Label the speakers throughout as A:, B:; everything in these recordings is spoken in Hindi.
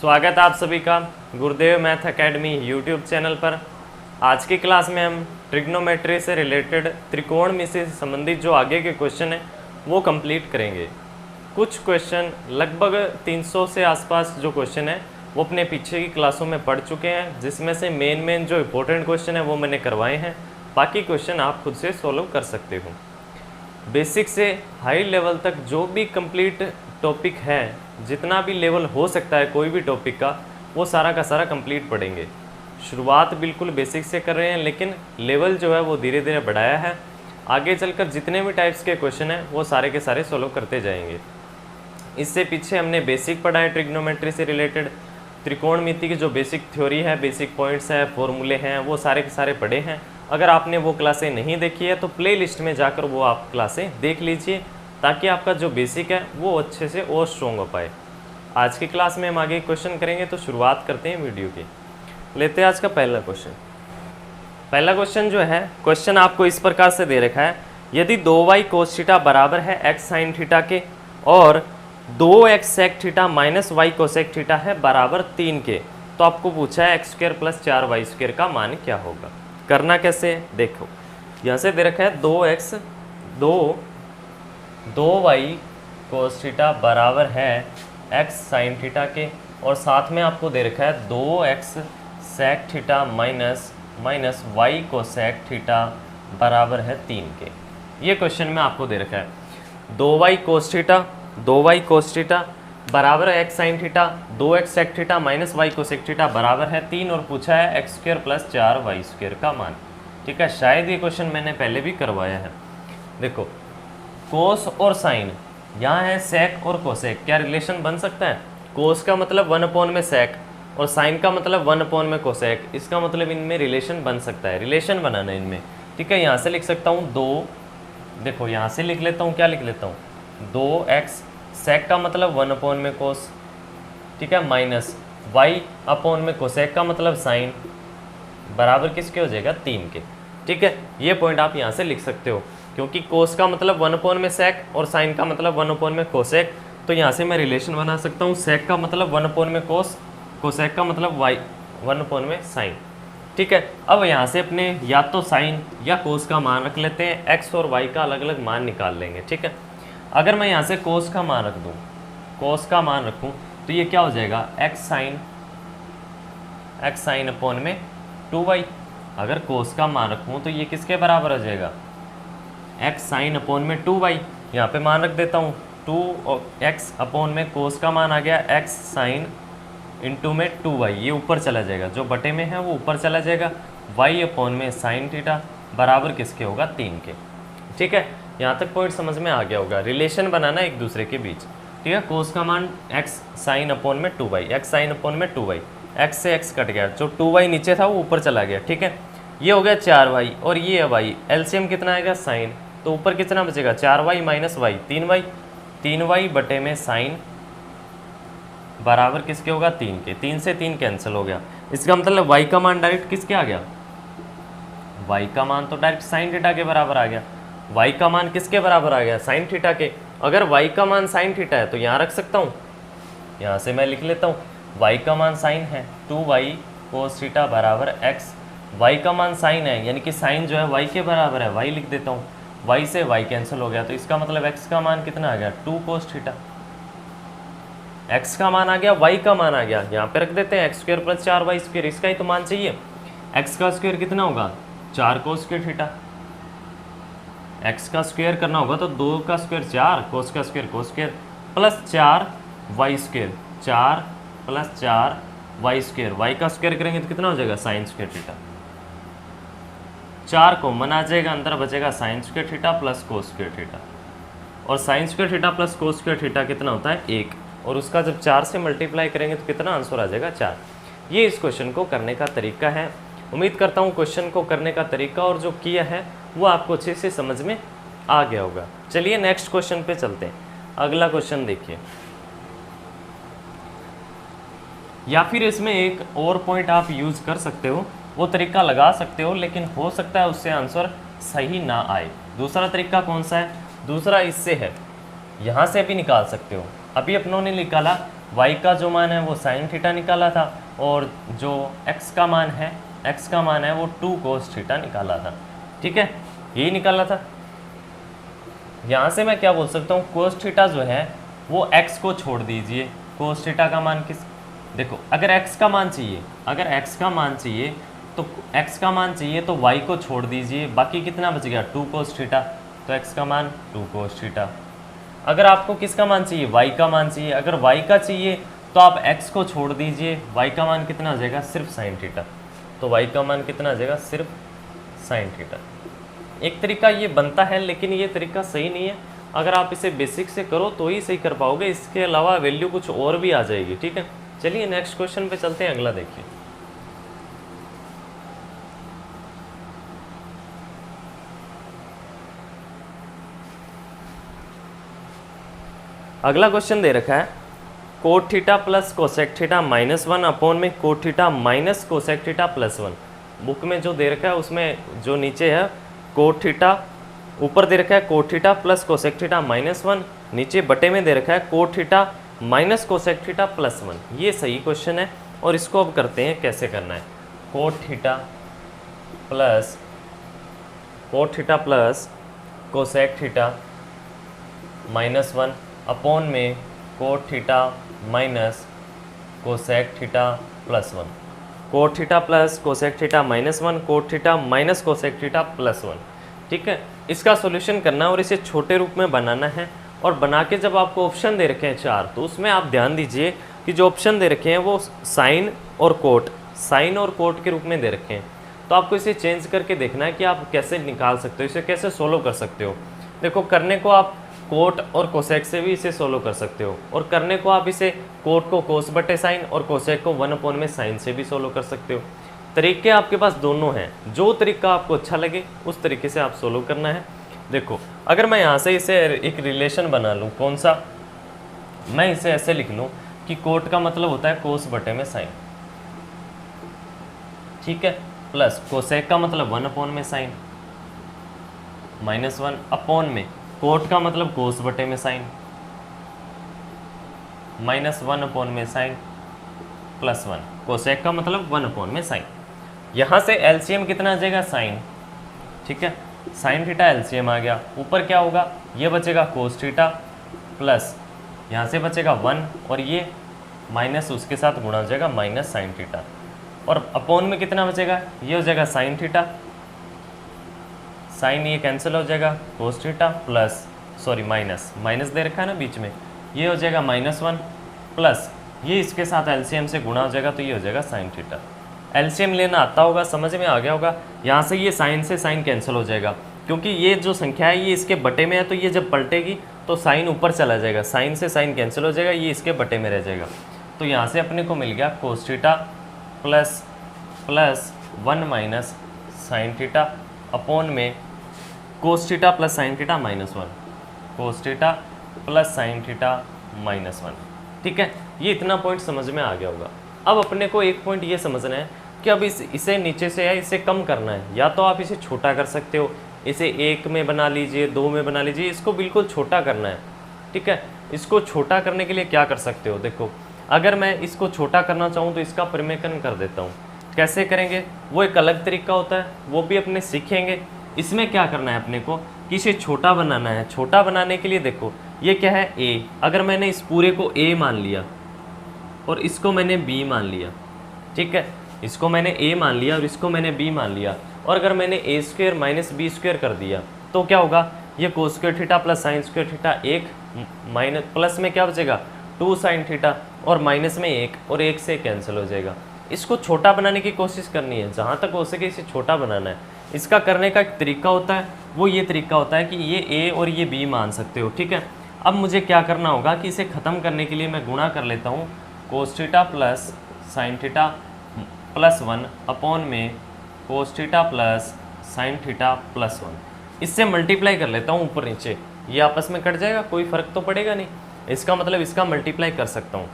A: स्वागत है आप सभी का गुरुदेव मैथ एकेडमी यूट्यूब चैनल पर। आज की क्लास में हम ट्रिग्नोमेट्री से रिलेटेड त्रिकोणमिति से संबंधित जो आगे के क्वेश्चन हैं वो कंप्लीट करेंगे। कुछ क्वेश्चन लगभग 300 से आसपास जो क्वेश्चन है वो अपने पीछे की क्लासों में पढ़ चुके हैं, जिसमें से मेन जो इंपॉर्टेंट क्वेश्चन है वो मैंने करवाए हैं। बाकी क्वेश्चन आप खुद से सॉल्व कर सकते हो। बेसिक से हाई लेवल तक जो भी कंप्लीट टॉपिक है, जितना भी लेवल हो सकता है कोई भी टॉपिक का, वो सारा का सारा कंप्लीट पढ़ेंगे। शुरुआत बिल्कुल बेसिक से कर रहे हैं, लेकिन लेवल जो है वो धीरे धीरे बढ़ाया है। आगे चलकर जितने भी टाइप्स के क्वेश्चन हैं वो सारे के सारे सॉल्व करते जाएंगे। इससे पीछे हमने बेसिक पढ़ा है ट्रिग्नोमेट्री से रिलेटेड, त्रिकोणमिति की जो बेसिक थ्योरी है, बेसिक पॉइंट्स है, फॉर्मूले हैं, वो सारे के सारे पढ़े हैं। अगर आपने वो क्लासें नहीं देखी है तो प्लेलिस्ट में जाकर वो आप क्लासें देख लीजिए, ताकि आपका जो बेसिक है वो अच्छे से और स्ट्रॉन्ग हो पाए। आज की क्लास में हम आगे क्वेश्चन करेंगे, तो शुरुआत करते हैं वीडियो की। लेते हैं आज का पहला क्वेश्चन। पहला क्वेश्चन जो है, क्वेश्चन आपको इस प्रकार से दे रखा है, यदि 2y cos थीटा बराबर है x sin थीटा के और 2x sec theta minus y cosec theta है बराबर 3 के, तो आपको पूछा है x² + 4y² का मान क्या होगा। करना कैसे है देखो, यहाँ से दे रखा है 2y cos थीटा बराबर है x sin थीटा के, और साथ में आपको दे रखा है 2x sec theta minus y cosec theta बराबर है 3 के। ये क्वेश्चन में आपको दे रखा है 2y cos थीटा बराबर है x sin theta, 2x sec theta minus y cosec theta बराबर है 3, और पूछा है x² + 4y² का मान। ठीक है, शायद ये क्वेश्चन मैंने पहले भी करवाया है। देखो, कोस और साइन, यहाँ है सेक और कोसेक, क्या रिलेशन बन सकता है? कोस का मतलब 1 में सेक और साइन का मतलब 1 में कोसेक, इसका मतलब इनमें रिलेशन बन सकता है। रिलेशन बनाना है इनमें। ठीक है, यहाँ से लिख सकता हूँ 2, देखो यहाँ से लिख लेता हूँ, क्या लिख लेता हूँ 2x सेक का मतलब 1 में कोस, ठीक है, माइनस y में कोसेक का मतलब साइन, बराबर किसके हो जाएगा 3 के। ठीक है, ये पॉइंट आप यहाँ से लिख सकते हो, क्योंकि कोस का मतलब 1 में सेक और साइन का मतलब 1 में कोसेक, तो यहाँ से मैं रिलेशन बना सकता हूँ सेक का मतलब 1 में कोस, कोसेक का मतलब 1 में साइन। ठीक है, अब यहाँ से अपने या तो साइन या कोस का मान रख लेते हैं, एक्स और वाई का अलग अलग मान निकाल लेंगे। ठीक है, अगर मैं यहाँ से कोस का मान रख दूँ, कोस का मान रखूँ, तो ये क्या हो जाएगा x sin अपॉन में 2y। अगर कोस का मान रखूँ तो ये किसके बराबर हो जाएगा x sin अपॉन में 2y। यहाँ पे मान रख देता हूँ 2x अपॉन में कोस का मान आ गया x sin इंटू में 2y, ये ऊपर चला जाएगा, जो बटे में है वो ऊपर चला जाएगा, y अपॉन में sin थीटा बराबर किसके होगा 3 के। ठीक है, यहाँ तक पॉइंट समझ में आ गया होगा। रिलेशन बनाना एक दूसरे के बीच। ठीक है, कोस का मान x sin अपॉन में 2y, x sin अपॉन में 2y, x से x कट गया, जो 2y नीचे था वो ऊपर चला गया। ठीक है, ये हो गया 4y और ये है y, एलसीएम कितना आएगा साइन, तो ऊपर कितना बचेगा 4y minus y 3y, 3y बटे में साइन बराबर किसके होगा 3 के। 3 से 3 कैंसिल हो गया, इसका मतलब y का मान डायरेक्ट किसके आ गया, y का मान तो डायरेक्ट साइन थीटा के बराबर आ गया। y का मान किसके बराबर आ गया साइन थीटा के। अगर y का मान साइन थीटा है तो यहाँ रख सकता हूँ, यहाँ से मैं लिख लेता हूँ y का मान साइन है 2y cos थीटा बराबर x, y का मान साइन है यानी कि साइन जो है y के बराबर है, y लिख देता हूँ, y से y कैंसिल हो गया, तो इसका मतलब x का मान कितना आ गया 2 cos थीटा। x का मान आ गया, y का मान आ गया, यहाँ पे रख देते हैं x² + 4y², इसका ही तो मान चाहिए। x का स्क्वायर कितना होगा 4 cos² थीटा, x का स्क्वायर करना होगा तो 2 का स्क्वायर 4, कोस का square cos square, plus 4y², 4 + 4y², y का स्क्वायर करेंगे तो कितना हो जाएगा sin² थीटा, 4 कॉमन आ जाएगा, अंदर बचेगा sin² theta plus cos² theta, और sin² theta plus cos² theta कितना होता है 1, और उसका जब 4 से मल्टीप्लाई करेंगे तो कितना आंसर आ जाएगा 4। ये इस क्वेश्चन को करने का तरीका है। उम्मीद करता हूँ क्वेश्चन को करने का तरीका और जो किया है वो आपको अच्छे से समझ में आ गया होगा। चलिए नेक्स्ट क्वेश्चन पे चलते हैं। अगला क्वेश्चन देखिए, या फिर इसमें एक और पॉइंट आप यूज़ कर सकते हो, वो तरीका लगा सकते हो, लेकिन हो सकता है उससे आंसर सही ना आए। दूसरा तरीका कौन सा है? दूसरा इससे है, यहाँ से भी निकाल सकते हो। अभी अपनों ने निकाला y का जो मान है वो साइन थीटा निकाला था, और जो x का मान है वो 2 cos थीटा निकाला था। ठीक है, यही निकाला था। यहाँ से मैं क्या बोल सकता हूँ, cos थीटा जो है वो x को छोड़ दीजिए। cos थीटा का मान देखो, अगर x का मान चाहिए, तो x का मान चाहिए तो y को छोड़ दीजिए, बाकी कितना बच गया 2 cos थीटा, तो x का मान 2 cos थीटा। अगर आपको किसका मान चाहिए, y का मान चाहिए, अगर y का चाहिए तो आप x को छोड़ दीजिए, y का मान कितना आ जाएगा, सिर्फ साइन थीटा। तो y का मान कितना आ जाएगा, सिर्फ साइन थीटा। एक तरीका ये बनता है, लेकिन ये तरीका सही नहीं है। अगर आप इसे बेसिक से करो तो ही सही कर पाओगे, इसके अलावा वैल्यू कुछ और भी आ जाएगी। ठीक है, चलिए नेक्स्ट क्वेश्चन पे चलते हैं, अगला देखिए। अगला क्वेश्चन दे रखा है cot theta plus cosec theta -1 upon में cot theta minus cosec theta +1। Book में जो दे रखा है उसमें जो नीचे है कोट थीटा, ऊपर दे रखा है cot theta plus cosec theta -1, नीचे बटे में दे रखा है cot theta minus cosec theta +1। ये सही क्वेश्चन है, और इसको अब करते हैं कैसे करना है। Cot theta plus cosec theta -1 upon में cot theta minus cosec theta +1। Cot theta plus cosec theta -1, cot theta minus cosec theta +1। ठीक है, इसका सॉल्यूशन करना है और इसे छोटे रूप में बनाना है। और बना के जब आपको ऑप्शन दे रखे हैं 4, तो उसमें आप ध्यान दीजिए कि जो ऑप्शन दे रखे हैं वो साइन और कोट के रूप में दे रखे हैं। तो आपको इसे चेंज करके देखना है कि आप कैसे निकाल सकते हो, इसे कैसे सोल्व कर सकते हो। देखो, करने को आप कोट और कोसेक से भी इसे सोल्व कर सकते हो, और करने को आप इसे कोट को कोस बटे साइन और कोसेक को 1 में साइन से भी सोल्व कर सकते हो। तरीके आपके पास दोनों हैं, जो तरीका आपको अच्छा लगे उस तरीके से आप सोल्व करना है। देखो, अगर मैं यहाँ से इसे एक रिलेशन बना लूँ, कौन सा, मैं इसे ऐसे लिख लूँ कि कोट का मतलब होता है कोस बटे में साइन, ठीक है, प्लस कोसेक का मतलब 1 में साइन, -1 अपॉन में कोट का मतलब कोस बटे में साइन, -1 में साइन +1, कोसेक का मतलब 1 में साइन। यहाँ से एलसीएम कितना आ जाएगा, साइन। ठीक है, साइन थीटा एलसीएम आ गया। ऊपर क्या होगा, ये बचेगा कोस थीटा प्लस यहाँ से बचेगा 1, और ये माइनस उसके साथ गुणा हो जाएगा माइनस साइन थीटा, और अपॉन में कितना बचेगा, ये हो जाएगा साइन थीटा, साइन ये कैंसिल हो जाएगा, कोस थीटा प्लस माइनस दे रखा है ना बीच में, ये हो जाएगा -1 प्लस ये इसके साथ एलसीएम से गुणा हो जाएगा, तो ये हो जाएगा साइन थीटा। एलसीएम लेना आता होगा, समझ में आ गया होगा। यहाँ से ये साइन से साइन कैंसिल हो जाएगा, क्योंकि ये जो संख्या है ये इसके बटे में है, तो ये जब पलटेगी तो साइन ऊपर चला जाएगा, साइन से साइन कैंसिल हो जाएगा, ये इसके बटे में रह जाएगा। तो यहाँ से अपने को मिल गया cos theta plus 1 minus sine theta upon में cos theta plus sine theta -1, cos theta plus sine theta -1। ठीक है, ये इतना पॉइंट समझ में आ गया होगा। अब अपने को एक पॉइंट ये समझना है कि अब इसे नीचे से है इसे कम करना है। या तो आप इसे छोटा कर सकते हो, इसे 1 में बना लीजिए, 2 में बना लीजिए, इसको बिल्कुल छोटा करना है। ठीक है, इसको छोटा करने के लिए क्या कर सकते हो, देखो, अगर मैं इसको छोटा करना चाहूँ तो इसका परिमेयकरण कर देता हूँ। कैसे करेंगे, वो एक अलग तरीका होता है, वो भी अपने सीखेंगे। इसमें क्या करना है अपने को कि इसे छोटा बनाना है। छोटा बनाने के लिए देखो, ये क्या है, a। अगर मैंने इस पूरे को a मान लिया और इसको मैंने b मान लिया, ठीक है, इसको मैंने a मान लिया और इसको मैंने b मान लिया, और अगर मैंने a² माइनस b² कर दिया तो क्या होगा, ये कोस square theta plus sine square theta 1 minus plus में क्या बचेगा 2 साइन थीटा, और माइनस में 1 और 1 से कैंसिल हो जाएगा। इसको छोटा बनाने की कोशिश करनी है, जहाँ तक हो सके इसे छोटा बनाना है। इसका करने का एक तरीका होता है, वो ये तरीका होता है कि ये a और ये b मान सकते हो। ठीक है, अब मुझे क्या करना होगा कि इसे ख़त्म करने के लिए मैं गुणा कर लेता हूँ cos theta plus sine theta +1 upon में cos theta plus sine theta +1। इससे मल्टीप्लाई कर लेता हूँ ऊपर नीचे, ये आपस में कट जाएगा, कोई फ़र्क तो पड़ेगा नहीं। इसका मतलब इसका मल्टीप्लाई कर सकता हूँ।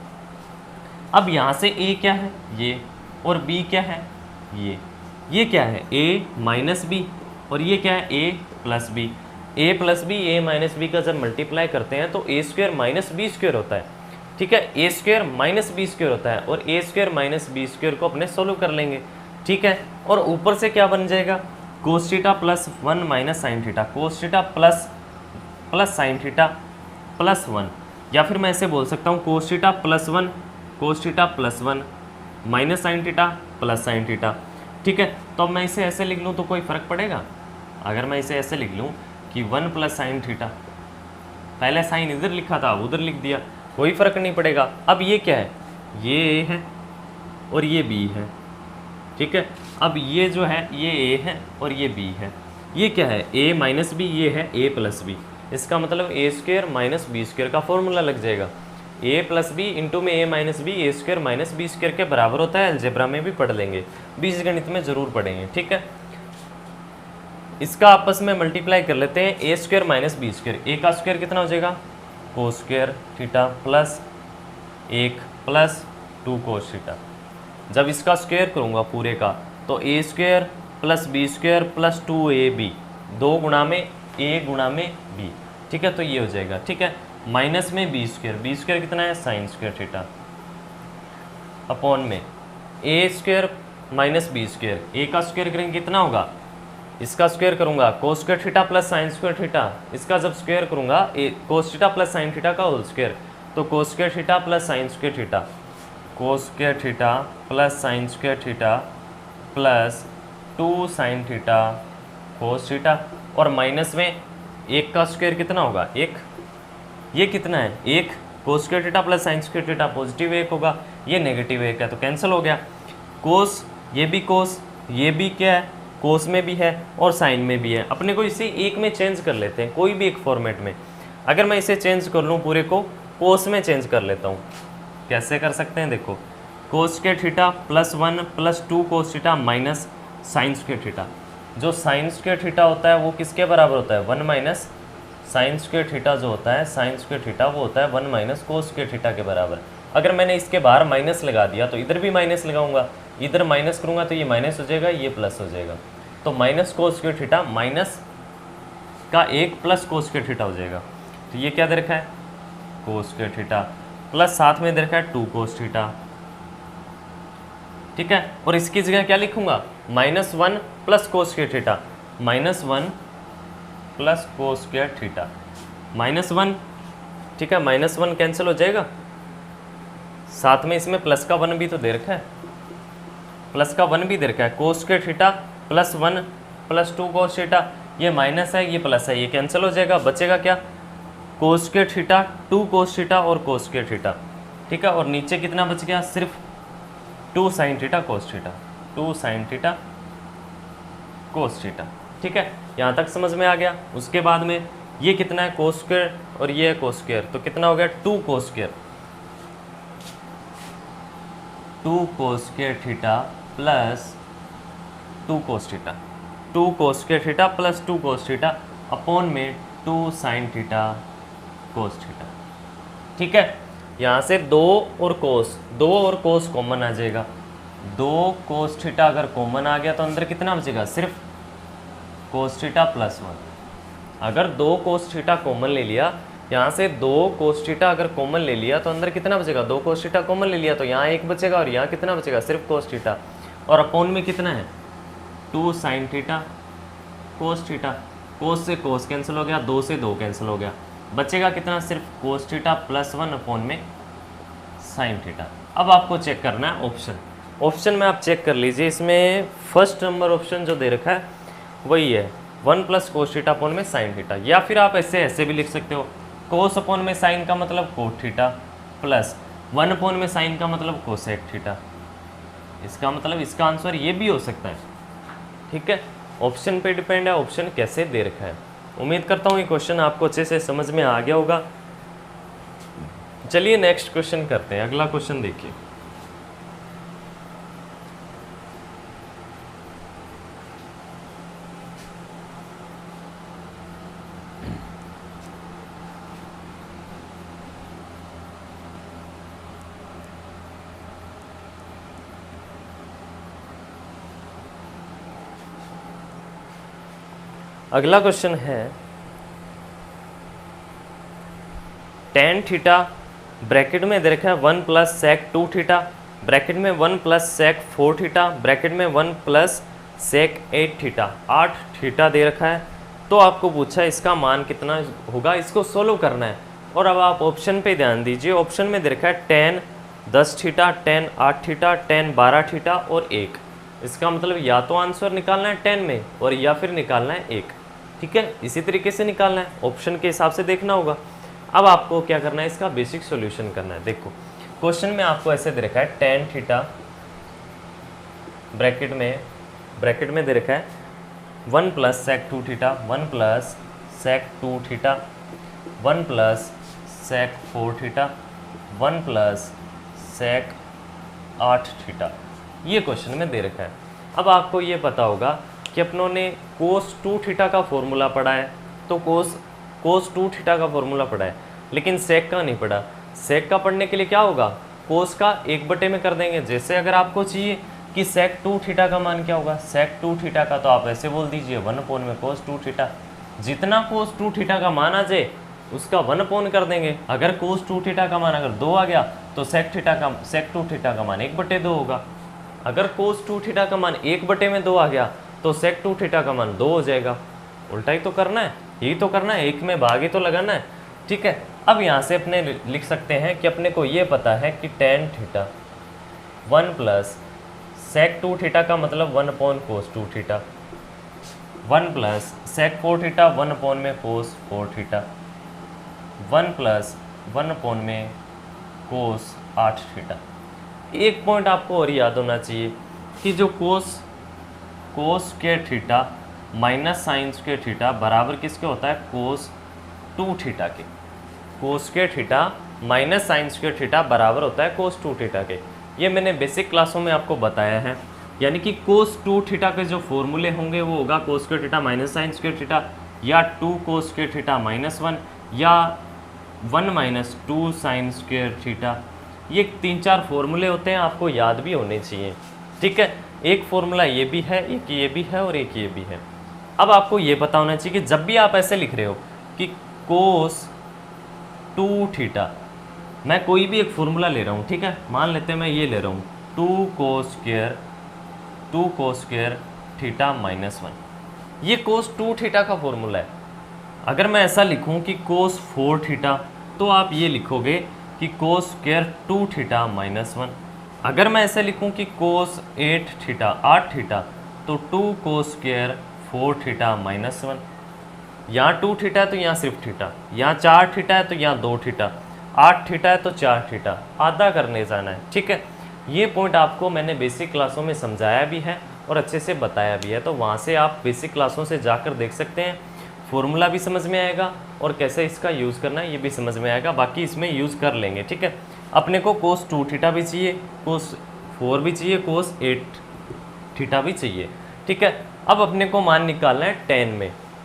A: अब यहाँ से a क्या है, ये, और b क्या है, ये क्या है, a माइनस b, और ये क्या है, a plus b। a plus b, a minus b का जब मल्टीप्लाई करते हैं तो a² माइनस b² होता है। ठीक है, ए स्क्वायर माइनस बी स्क्वायर होता है और ए स्क्वायर माइनस बी स्क्वायर को अपने सोल्व कर लेंगे। ठीक है, और ऊपर से क्या बन जाएगा, कोस theta plus 1 minus sine theta, कोस theta plus sine theta plus 1, या फिर मैं ऐसे बोल सकता हूँ cos theta plus 1 cos theta plus 1 minus sine theta plus sine theta. ठीक है, तो अब मैं इसे ऐसे लिख लूँ तो कोई फ़र्क पड़ेगा? अगर मैं इसे ऐसे लिख लूँ कि 1 प्लस साइन थीटा, पहले साइन इधर लिखा था उधर लिख दिया, कोई फ़र्क नहीं पड़ेगा। अब ये क्या है, ये ए है और ये बी है। ठीक है, अब ये जो है ये ए है और ये बी है। ये क्या है, ए माइनस बी, ये है ए प्लस बी। इसका मतलब A square minus B square का फॉर्मूला लग जाएगा। ए प्लस बी इंटू में A minus B, A square minus B square के बराबर होता है। अलजेब्रा में भी पढ़ लेंगे, बीजगणित में ज़रूर पढ़ेंगे। ठीक है, इसका आपस में मल्टीप्लाई कर लेते हैं, a square minus B square, a का स्क्वायर कितना हो जाएगा, cos square theta plus 1 plus 2 cos theta. जब इसका स्क्वायर करूँगा पूरे का तो a square plus b square plus 2ab, 2 गुणा में ए गुणा में बी। ठीक है, तो ये हो जाएगा। ठीक है, माइनस में बी स्क्वायर कितना है, साइन स्क्वायर थीटा, अपॉन में ए square minus B square, a का स्क्वायर करेंगे कितना होगा, इसका स्क्वायर करूंगा कोस square theta plus sine square theta, इसका जब स्क्वायर करूंगा कोस थीटा प्लस साइन थीटा का होल स्क्वायर, तो कोस square theta plus sine square theta, cos square theta plus sine square theta plus 2 sine theta cos theta, और माइनस में 1 का स्क्वायर कितना होगा, 1, ये कितना है 1, कोस square theta plus sine square theta positive 1 होगा, ये नेगेटिव 1 है तो कैंसिल हो गया। कोस, ये भी कोस, ये भी क्या है, कोस में भी है और साइन में भी है। अपने को इसे एक में चेंज कर लेते हैं, कोई भी एक फॉर्मेट में। अगर मैं इसे चेंज कर लूँ पूरे को कोस में चेंज कर लेता हूँ, कैसे कर सकते हैं, देखो कोस square theta plus 1 plus 2 cos theta minus sine square theta. जो साइन स्क्वायर थीटा होता है वो किसके बराबर होता है, 1 माइनस साइन स्क्वायर थीटा जो होता है, साइन स्क्वायर थीटा वो होता है 1 माइनस कोस स्क्वायर थीटा के बराबर। अगर मैंने इसके बाहर माइनस लगा दिया तो इधर भी माइनस लगाऊंगा, इधर माइनस करूंगा तो ये माइनस हो जाएगा, ये प्लस हो जाएगा, तो minus cos square theta minus का 1 प्लस कोस स्क्वायर थीटा हो जाएगा। तो ये क्या दे रखा है, कोस स्क्वायर थीटा प्लस साथ में दे रखा है 2 कोस थीटा। ठीक है, और इसकी जगह क्या लिखूंगा, -1 प्लस कोस स्क्वायर थीटा, -1 प्लस कोस स्क्वायर थीटा, -1। ठीक है, -1 कैंसिल हो जाएगा, साथ में इसमें प्लस का 1 भी तो दे रखा है, प्लस का 1 भी दे रखा है, कोस square theta plus 1 plus 2 cos theta, ये माइनस है ये प्लस है, ये कैंसिल हो जाएगा, बचेगा क्या, कोस स्क्वायर थीटा 2 कोस थीटा और कोस स्क्वायर थीटा। ठीक है, और नीचे कितना बच गया, सिर्फ 2 sine theta cos theta, 2 sine theta cos theta. ठीक है, यहाँ तक समझ में आ गया। उसके बाद में ये कितना है, कोस स्क्वायर और ये है कोस स्क्वायर, तो कितना हो गया 2 कोस स्क्वायर, 2 कोस square theta plus 2 cos theta, 2 कोस square theta plus 2 cos theta upon में 2 साइन थीटा कोस थीटा। ठीक है, यहाँ से 2 और कोस कॉमन आ जाएगा, 2 कोस थीटा अगर कॉमन आ गया तो अंदर कितना बचेगा, सिर्फ कोस थीटा प्लस 1। अगर 2 कोस थीटा कॉमन ले लिया, यहाँ से 2 कोस थीटा अगर कॉमन ले लिया तो अंदर कितना बचेगा, 2 कोस थीटा कॉमन ले लिया तो यहाँ 1 बचेगा और यहाँ कितना बचेगा, सिर्फ कोस थीटा, और अपॉन में कितना है 2 साइन थीटा कोस थीटा, कोस से कोस कैंसिल हो गया, 2 से 2 कैंसिल हो गया, बचेगा कितना, सिर्फ कोस थीटा प्लस 1 अपॉन में साइन थीटा। अब आपको चेक करना है ऑप्शन में आप चेक कर लीजिए, इसमें फर्स्ट नंबर ऑप्शन जो दे रखा है वही है 1 प्लस कोस थीटा अपॉन में साइन थीटा, या फिर आप ऐसे भी लिख सकते हो, कोस अपॉन में साइन का मतलब कोट थीटा प्लस 1 अपॉन में साइन का मतलब कोसेक थीटा। इसका मतलब इसका आंसर ये भी हो सकता है। ठीक है, ऑप्शन पे डिपेंड है, ऑप्शन कैसे दे रखा है। उम्मीद करता हूँ ये क्वेश्चन आपको अच्छे से समझ में आ गया होगा। चलिए नेक्स्ट क्वेश्चन करते हैं, अगला क्वेश्चन देखिए। अगला क्वेश्चन है tan थीटा ब्रैकेट में दे रखा है 1 प्लस सेक 2 थीटा, ब्रैकेट में 1 प्लस सेक 4 थीटा, ब्रैकेट में 1 प्लस सेक 8 थीटा, 8 थीटा दे रखा है। तो आपको पूछा है इसका मान कितना होगा, इसको सोल्व करना है। और अब आप ऑप्शन पे ध्यान दीजिए, ऑप्शन में दे रखा है 10 10 थीटा, 10 8 थीटा, 10 12 थीटा और 1। इसका मतलब या तो आंसर निकालना है 10 में और या फिर निकालना है 1। ठीक है, इसी तरीके से निकालना है, ऑप्शन के हिसाब से देखना होगा। अब आपको क्या करना है, इसका बेसिक सॉल्यूशन करना है। देखो क्वेश्चन में आपको ऐसे दे रखा है 10 थीटा, ब्रैकेट में दे रखा है 1 plus sec 2 theta, 1 plus sec 2 theta, 1 plus sec 4 theta, 1 plus sec 8 theta, ये क्वेश्चन में दे रखा है। अब आपको ये पता होगा कि अपनों ने कोस 2 थीटा का फॉर्मूला पढ़ा है, तो कोस 2 थीटा का फॉर्मूला पढ़ा है, लेकिन सेक का नहीं पढ़ा। सेक का पढ़ने के लिए क्या होगा, कोस का 1/, में कर देंगे। जैसे अगर आपको चाहिए कि सेक 2 थीटा का मान क्या होगा, सेक 2 थीटा का तो आप ऐसे बोल दीजिए 1 में कोस 2 थीटा। जितना कोस 2 थीटा का मान आ जाए उसका 1 कर देंगे। अगर कोस 2 थीटा का मान अगर 2 आ गया तो सेक 2 थीटा का मान 1/2 होगा। अगर कोस 2 थीटा का मान 1/2 आ गया तो सेक 2 थीटा का मान 2 हो जाएगा। उल्टा ही तो करना है, यही तो करना है, एक में भाग ही तो लगाना है। ठीक है, अब यहाँ से अपने लिख सकते हैं कि अपने को ये पता है कि tan theta 1 plus sec 2 theta का मतलब 1 cos 2 theta, 1 plus sec 4 theta 1 में कोस 4 थीटा, 1 प्लस 1 में कोस 8 थीटा। एक पॉइंट आपको और याद होना चाहिए कि जो कोस square theta minus sine square theta बराबर किसके होता है, कोस 2 थीटा के। कोस square theta minus sine square theta बराबर होता है कोस 2 थीटा के। ये मैंने बेसिक क्लासों में आपको बताया है। यानी कि कोस 2 थीटा के जो फॉर्मूले होंगे वो होगा कोस square theta minus sine square theta, या 2 कोस स्क्वायर थीटा -1, या 1 माइनस 2 साइन स्क्वायर थीटा। ये 3-4 फॉर्मूले होते हैं, आपको याद भी होने चाहिए। ठीक है, एक फॉर्मूला ये भी है, एक ये भी है और एक ये भी है। अब आपको ये पता होना चाहिए कि जब भी आप ऐसे लिख रहे हो कि कोस 2 थीटा, मैं कोई भी एक फॉर्मूला ले रहा हूँ। ठीक है, मान लेते हैं मैं ये ले रहा हूँ 2 कोस स्क्वायर थीटा -1, ये कोस 2 थीटा का फॉर्मूला है। अगर मैं ऐसा लिखूँ कि कोस 4 थीटा, तो आप ये लिखोगे कि कोस स्क्वायर 2 थीटा -1। अगर मैं ऐसे लिखूं कि कोस 8 थीटा, तो 2 कोस स्क्वायर 4 थीटा -1। यहाँ 2 थीटा है तो यहाँ सिर्फ थीटा, यहाँ 4 थीटा है तो यहाँ 2 थीटा, 8 थीटा है तो 4 थीटा, आधा करने जाना है। ठीक है, ये पॉइंट आपको मैंने बेसिक क्लासों में समझाया भी है और अच्छे से बताया भी है, तो वहाँ से आप बेसिक क्लासों से जाकर देख सकते हैं। फॉर्मूला भी समझ में आएगा और कैसे इसका यूज़ करना है ये भी समझ में आएगा, बाकी इसमें यूज़ कर लेंगे। ठीक है, अपने को कोस 2 थीटा भी चाहिए, कोस 4 भी चाहिए, कोस 8 थीटा भी चाहिए। ठीक है, अब अपने को मान निकालना है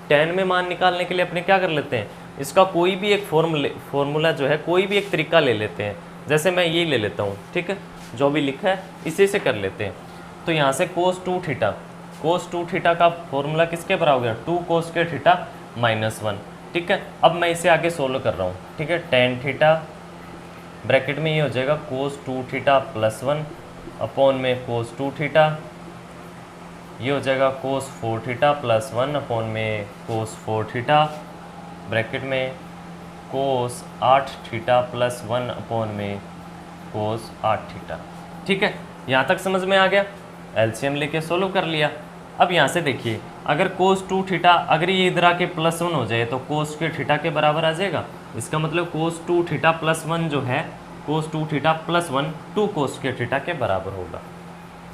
A: tan में मान निकालने के लिए अपने क्या कर लेते हैं, इसका कोई भी एक फॉर्मूला जो है, कोई भी एक तरीका ले लेते हैं। जैसे मैं ये ले लेता हूँ, ठीक है, जो भी लिखा है इसी से कर लेते हैं। तो यहाँ से कोस 2 थीटा का फॉर्मूला किसके बराबर हो गया, 2 कोस स्क्वायर थीटा -1। ठीक है, अब मैं इसे आगे सोल्व कर रहा हूँ। ठीक है, tan थीटा ब्रैकेट में ये हो जाएगा कोस 2 थीटा +1 अपॉन में कोस 2 थीटा, ये हो जाएगा कोस 4 थीटा +1 अपॉन में कोस 4 थीटा, ब्रैकेट में कोस 8 थीटा +1 अपॉन में कोस 8 थीटा। ठीक है, यहाँ तक समझ में आ गया, एलसीएम लेके सोल्व कर लिया। अब यहाँ से देखिए, अगर कोस 2 थीटा अगर ये इधर आके +1 हो जाए तो कोस स्क्वायर थीटा के बराबर आ जाएगा। इसका मतलब कोस 2 थीटा +1 जो है, कोस 2 थीटा +1 2 कोस स्क्वायर थीटा के बराबर होगा।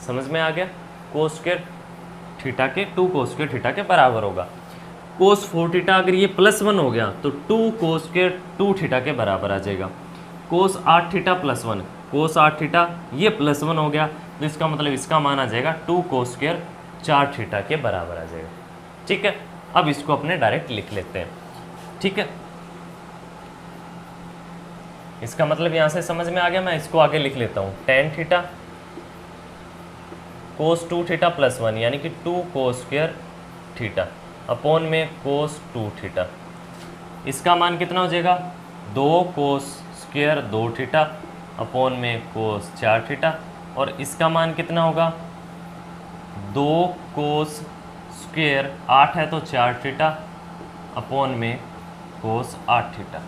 A: समझ में आ गया, कोस स्क्वायर थीटा के 2 कोस स्क्वायर थीटा के बराबर होगा। कोस 4 थीटा अगर ये +1 हो गया तो 2 कोस स्क्वायर 2 थीटा के बराबर आ जाएगा। कोस 8 थीटा +1, कोस 8 थीटा ये +1 हो गया, तो इसका मतलब इसका मान आ जाएगा 2 कोस स्क्वायर 4 थीटा के बराबर आ जाएगा। ठीक है, अब इसको अपने डायरेक्ट लिख लेते हैं। ठीक है, इसका मतलब यहाँ से समझ में आ गया, मैं इसको आगे लिख लेता हूँ। tan थीटा कोस 2 थीटा +1 यानी कि 2 कोस स्क्वायर थीटा अपॉन में कोस 2 थीटा, इसका मान कितना हो जाएगा, 2 कोस स्क्वायर 2 थीटा अपॉन में कोस 4 थीटा, और इसका मान कितना होगा 2 कोस स्क्वायर 8 है तो 4 थीटा अपॉन में कोस 8 थीटा।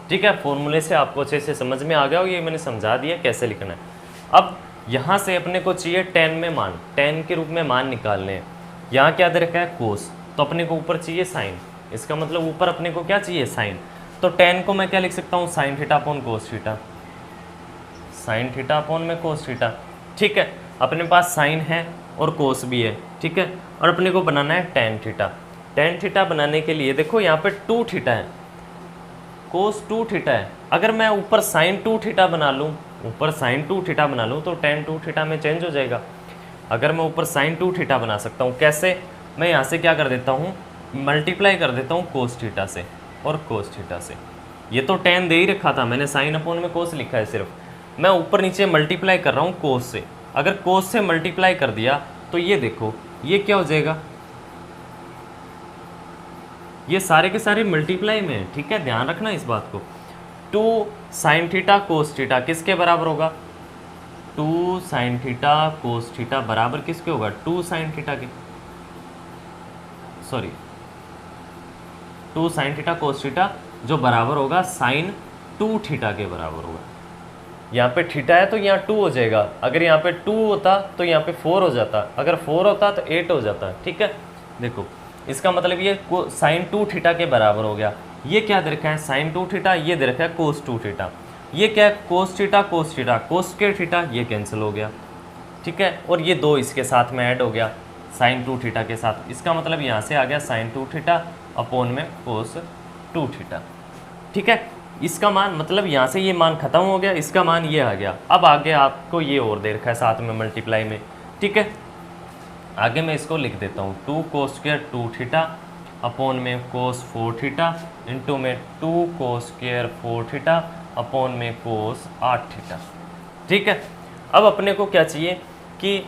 A: ठीक है, फॉर्मूले से आपको अच्छे से समझ में आ गया हो, ये मैंने समझा दिया कैसे लिखना है। अब यहाँ से अपने को चाहिए tan में मान, tan के रूप में मान निकालने हैं। यहाँ क्या दे रखा है कोस, तो अपने को ऊपर चाहिए साइन, इसका मतलब ऊपर अपने को क्या चाहिए साइन। तो tan को मैं क्या लिख सकता हूँ sign theta upon cos theta, sign theta upon में कोस थीटा। ठीक है, अपने पास साइन है और कोस भी है। ठीक है, और अपने को बनाना है tan थीटा। tan थीटा बनाने के लिए देखो यहाँ पे 2 थीटा है, कोस 2 थीटा है। अगर मैं ऊपर साइन 2 थीटा बना लूँ, ऊपर साइन 2 थीटा बना लूँ तो tan 2 थीटा में चेंज हो जाएगा। अगर मैं ऊपर साइन 2 थीटा बना सकता हूँ, कैसे, मैं यहाँ से क्या कर देता हूँ मल्टीप्लाई कर देता हूँ कोस थीटा से और कोस थीटा से। ये तो tan दे ही रखा था मैंने, साइन अपॉन में कोस लिखा है, सिर्फ मैं ऊपर नीचे मल्टीप्लाई कर रहा हूँ कोस से। अगर कोस से मल्टीप्लाई कर दिया तो ये देखो ये क्या हो जाएगा, ये सारे के सारे मल्टीप्लाई में है। ठीक है, ध्यान रखना इस बात को। 2 साइन थीटा कोस थीटा किसके बराबर होगा, 2 साइन थीटा कोस थीटा बराबर किसके होगा 2 साइन थीटा के, sorry 2 sine theta cos theta जो बराबर होगा साइन 2 थीटा के बराबर होगा। यहाँ पे थीटा है तो यहाँ 2 हो जाएगा, अगर यहाँ पे 2 होता तो यहाँ पे 4 हो जाता, अगर 4 होता तो 8 हो जाता। ठीक है, देखो इसका मतलब ये साइन 2 थीटा के बराबर हो गया। ये क्या दे रखा है साइन 2 थीटा, ये दे रखा है कोस 2 थीटा। ये क्या है cos theta cos theta, cos square theta ये कैंसिल हो गया। ठीक है, और ये 2 इसके साथ में ऐड हो गया साइन 2 थीटा के साथ। इसका मतलब यहाँ से आ गया साइन 2 थीटा अपॉन में कोस 2 थीटा। ठीक है, इसका मान मतलब यहाँ से ये मान खत्म हो गया, इसका मान ये आ गया। अब आगे आपको ये और दे रखा है साथ में मल्टीप्लाई में। ठीक है, आगे मैं इसको लिख देता हूँ 2 कोस स्क्वायर 2 थीटा अपॉन में कोस 4 थीटा इंटू में 2 कोस स्क्वायर 4 थीटा अपॉन में कोस 8 थीटा। ठीक है, अब अपने को क्या चाहिए कि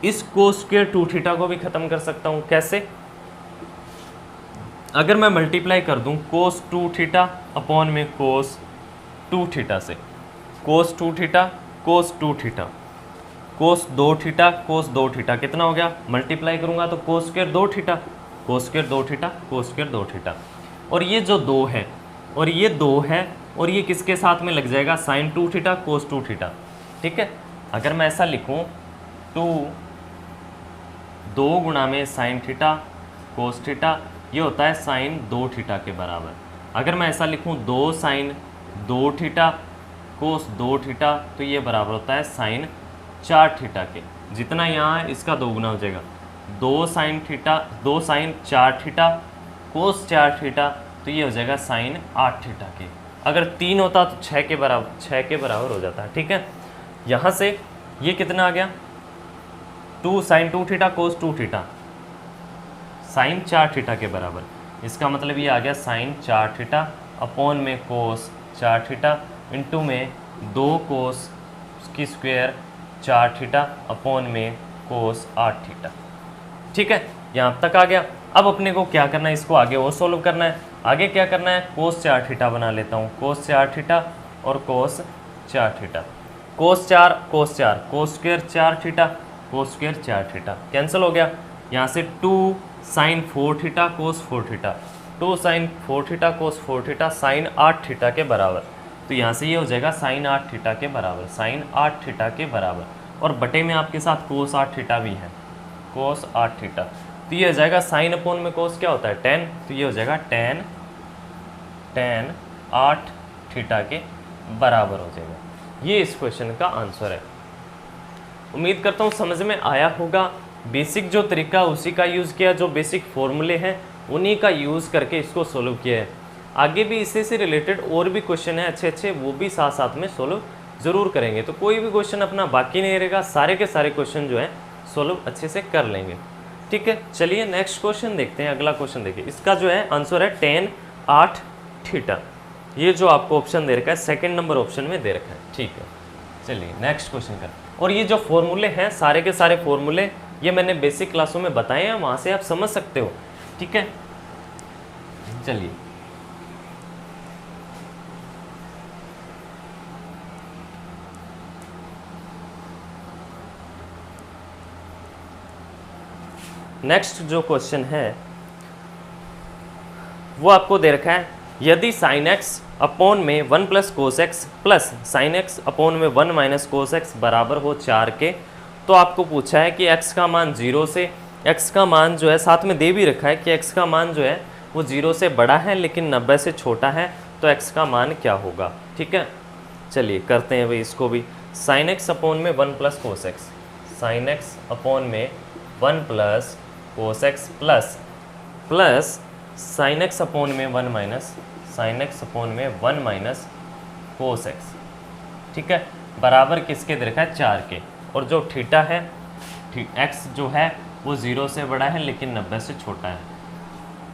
A: इस कोस स्क्वायर 2 थीटा को भी ख़त्म कर सकता हूँ। कैसे, अगर मैं मल्टीप्लाई कर दूं कोस 2 थीटा अपॉन में कोस 2 थीटा से, कोस 2 theta cos 2 theta cos 2 theta cos 2 theta कितना हो गया, मल्टीप्लाई करूंगा तो cos square 2 theta cos square 2 theta cos square 2 theta, और ये जो 2 है और ये 2 है और ये किसके साथ में लग जाएगा साइन 2 थीटा कोस 2 थीटा। ठीक है, अगर मैं ऐसा लिखूं 2 गुणा में साइन थीटा कोस थीटा, ये होता है साइन 2 थीटा के बराबर। अगर मैं ऐसा लिखूं 2 साइन 2 थीटा कोस 2 थीटा, तो ये बराबर होता है साइन 4 थीटा के। जितना यहाँ है इसका 2 गुना हो जाएगा, 2 sine theta 2 sine 4 theta cos 4 theta, तो ये हो जाएगा साइन 8 थीटा के। अगर 3 होता तो 6 के बराबर हो जाता है। ठीक है, यहाँ से ये कितना आ गया 2 sine 2 theta cos 2 theta sine 4 theta के बराबर। इसका मतलब ये आ गया साइन 4 थीटा अपॉन में कोस 4 थीटा इंटू में 2 कोस की स्क्वायर 4 थीटा अपॉन में कोस 8 थीटा। ठीक है, यहाँ तक आ गया। अब अपने को क्या करना है, इसको आगे और सोल्व करना है। आगे क्या करना है, कोस 4 थीटा बना लेता हूँ, कोस 4 थीटा और cos 4 theta, cos 4 cos square 4 theta cos square 4 theta cancel हो गया। यहाँ से 2 sine 4 theta cos 4 theta, 2 sine 4 theta cos 4 theta sine 8 theta के बराबर। तो यहाँ से ये हो जाएगा साइन 8 थीटा के बराबर, साइन 8 थीटा के बराबर, और बटे में आपके साथ कोस 8 थीटा भी है, कोस 8 थीटा। तो ये हो जाएगा साइन अपॉन में कोस क्या होता है टेन, तो ये हो जाएगा टेन 8 थीटा के बराबर हो जाएगा। ये इस क्वेश्चन का आंसर है। उम्मीद करता हूँ समझ में आया होगा। बेसिक जो तरीका उसी का यूज़ किया, जो बेसिक फॉर्मूले हैं उन्हीं का यूज़ करके इसको सोल्व किया है। आगे भी इससे से रिलेटेड और भी क्वेश्चन हैं अच्छे, वो भी साथ साथ में सोल्व ज़रूर करेंगे। तो कोई भी क्वेश्चन अपना बाकी नहीं रहेगा, सारे के सारे क्वेश्चन जो हैं सोल्व अच्छे से कर लेंगे। ठीक है, चलिए नेक्स्ट क्वेश्चन देखते हैं। अगला क्वेश्चन देखिए, इसका जो है आंसर है टेन 8 थीटा। ये जो आपको ऑप्शन दे रखा है सेकेंड नंबर ऑप्शन में दे रखा है। ठीक है, चलिए नेक्स्ट क्वेश्चन कर। और ये जो फॉर्मूले हैं सारे के सारे फॉर्मूले ये मैंने बेसिक क्लासों में बताए हैं, वहाँ से आप समझ सकते हो। ठीक है, चलिए नेक्स्ट जो क्वेश्चन है वो आपको दे रखा है, यदि साइन एक्स अपॉन में 1 प्लस कोस x plus sine x upon में 1 माइनस कोस एक्स बराबर हो 4 के, तो आपको पूछा है कि x का मान 0 से, x का मान जो है साथ में दे भी रखा है कि x का मान जो है वो 0 से बड़ा है लेकिन 90 से छोटा है, तो x का मान क्या होगा। ठीक है, चलिए करते हैं भाई इसको भी। साइन एक्स अपॉन में 1 प्लस कोस एक्स, साइन एक्स अपॉन में 1 प्लस कोस x plus sine x upon में 1 माइनस साइन एक्स अपॉन में 1 माइनस कोस एक्स। ठीक है, बराबर किसके दे रखा है 4 के, और जो थीटा है एक्स जो है वो 0 से बड़ा है लेकिन 90 से छोटा है।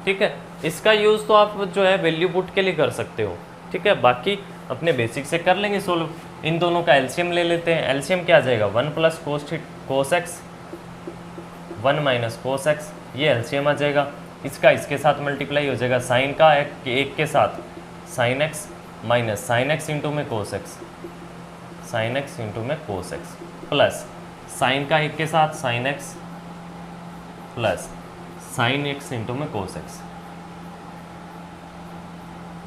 A: ठीक है, इसका यूज़ तो आप जो है वैल्यू पुट के लिए कर सकते हो। ठीक है, बाकी अपने बेसिक से कर लेंगे सोल्व। इन दोनों का एलसीएम ले लेते हैं। एलसीएम क्या आ जाएगा 1 plus cos x 1 minus cos x, ये एलसीएम आ जाएगा। इसका इसके साथ मल्टीप्लाई हो जाएगा, साइन का एक के साथ sine x minus sine x into में cos x, sine x into में कोस एक्स प्लस साइन का एक के साथ sine x plus sine x into में कोस एक्स।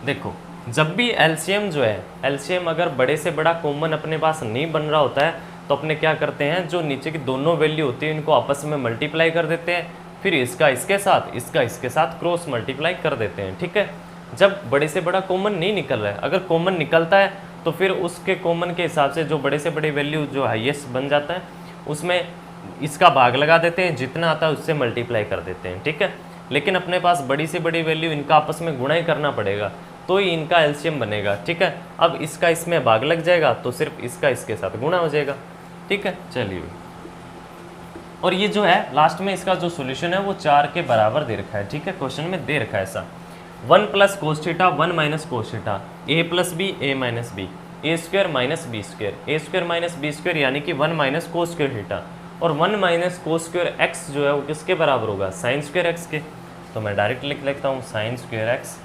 A: देखो जब भी एलसीएम जो है, एलसीएम अगर बड़े से बड़ा कॉमन अपने पास नहीं बन रहा होता है तो अपने क्या करते हैं, जो नीचे की दोनों वैल्यू होती है इनको आपस में मल्टीप्लाई कर देते हैं, फिर इसका इसके साथ क्रॉस मल्टीप्लाई कर देते हैं। ठीक है, जब बड़े से बड़ा कॉमन नहीं निकल रहा है, अगर कॉमन निकलता है तो फिर उसके कॉमन के हिसाब से जो बड़े से बड़ी वैल्यू जो हाईएस्ट बन जाता है उसमें इसका भाग लगा देते हैं, जितना आता है उससे मल्टीप्लाई कर देते हैं। ठीक है, लेकिन अपने पास बड़ी से बड़ी वैल्यू इनका आपस में गुणा ही करना पड़ेगा तो ही इनका एलसीएम बनेगा। ठीक है, अब इसका इसमें भाग लग जाएगा तो सिर्फ इसका इसके साथ गुणा हो जाएगा। ठीक है, चलिए, और ये जो है लास्ट में इसका जो सॉल्यूशन है वो 4 के बराबर दे रखा है। ठीक है, क्वेश्चन में दे रखा है ऐसा 1 plus cos theta 1 minus cos theta a plus b a minus B A square minus B square यानी कि 1 माइनस कोस स्क्वायर थीटा, और 1 माइनस कोस स्क्वायर एक्स जो है वो किसके बराबर होगा साइन स्क्वायर एक्स के, तो मैं डायरेक्ट लिख लेता हूँ साइन स्क्वायर एक्स।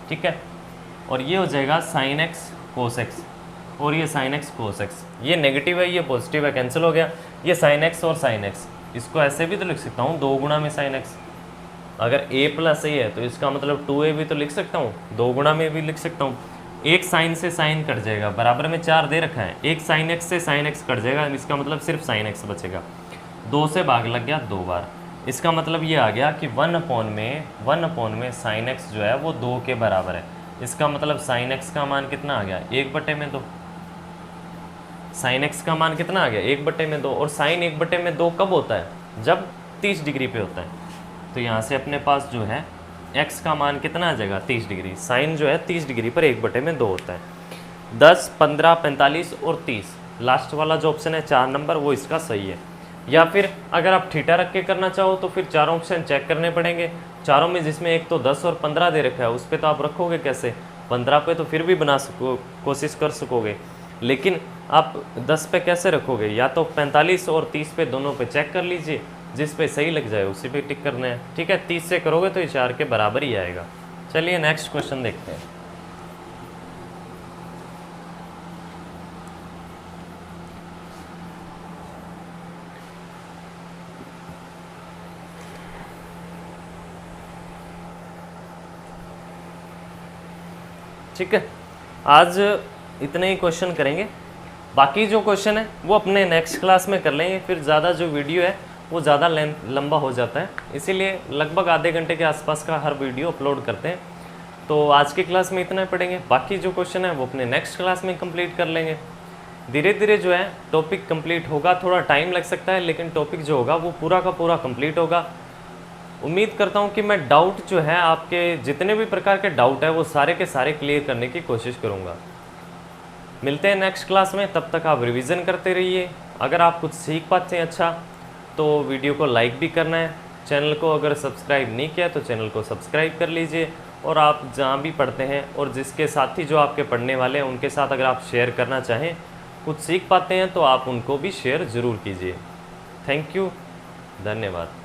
A: ठीक है, और ये हो जाएगा साइन एक्स कोस एक्स, और ये साइन एक्स कोस एक्स, ये नेगेटिव है ये पॉजिटिव है, कैंसिल हो गया, ये साइन एक्स और साइन एक्स। इसको ऐसे भी तो लिख सकता हूँ 2 गुणा में साइन एक्स, अगर a प्लस a है तो इसका मतलब 2a भी तो लिख सकता हूँ, 2 गुणा में भी लिख सकता हूँ। एक साइन से साइन कट जाएगा, बराबर में 4 दे रखा है, एक साइन एक्स से साइन एक्स कट जाएगा, इसका मतलब सिर्फ साइन एक्स बचेगा, 2 से भाग लग गया 2 बार। इसका मतलब ये आ गया कि 1 अपॉन में साइन एक्स जो है वो 2 के बराबर है। इसका मतलब साइन एक्स का मान कितना आ गया 1/2, साइन एक्स का मान कितना आ गया 1/2, और साइन 1/2 कब होता है जब 30 डिग्री पे होता है, तो यहाँ से अपने पास जो है x का मान कितना आ जाएगा 30 डिग्री, साइन जो है 30 डिग्री पर 1/2 होता है। 10, 15, 45 और 30, लास्ट वाला जो ऑप्शन है 4 नंबर वो इसका सही है। या फिर अगर आप थीटा रख के करना चाहो तो फिर चारों ऑप्शन चेक करने पड़ेंगे, चारों में जिसमें एक तो 10 और 15 दे रखा है उस पर तो आप रखोगे कैसे, 15 पे तो फिर भी बना कोशिश कर सकोगे, लेकिन आप 10 पे कैसे रखोगे, या तो 45 और 30 पे दोनों पे चेक कर लीजिए, जिस पे सही लग जाए उसी पे टिक करना है। ठीक है, 30 से करोगे तो ये 4 के बराबर ही आएगा। चलिए नेक्स्ट क्वेश्चन देखते हैं। ठीक है, आज इतने ही क्वेश्चन करेंगे, बाकी जो क्वेश्चन है वो अपने नेक्स्ट क्लास में कर लेंगे, फिर ज़्यादा जो वीडियो है वो ज़्यादा लंबा हो जाता है, इसीलिए लगभग आधे घंटे के आसपास का हर वीडियो अपलोड करते हैं। तो आज की क्लास में इतना ही पढ़ेंगे, बाकी जो क्वेश्चन है वो अपने नेक्स्ट क्लास में कंप्लीट कर लेंगे। धीरे धीरे जो है टॉपिक कंप्लीट होगा, थोड़ा टाइम लग सकता है लेकिन टॉपिक जो होगा वो पूरा का पूरा कंप्लीट होगा। उम्मीद करता हूँ कि मैं डाउट जो है आपके जितने भी प्रकार के डाउट है वो सारे के सारे क्लियर करने की कोशिश करूँगा। मिलते हैं नेक्स्ट क्लास में, तब तक आप रिवीजन करते रहिए। अगर आप कुछ सीख पाते हैं अच्छा तो वीडियो को लाइक भी करना है, चैनल को अगर सब्सक्राइब नहीं किया तो चैनल को सब्सक्राइब कर लीजिए, और आप जहाँ भी पढ़ते हैं और जिसके साथी जो आपके पढ़ने वाले हैं उनके साथ अगर आप शेयर करना चाहें, कुछ सीख पाते हैं तो आप उनको भी शेयर ज़रूर कीजिए। थैंक यू, धन्यवाद।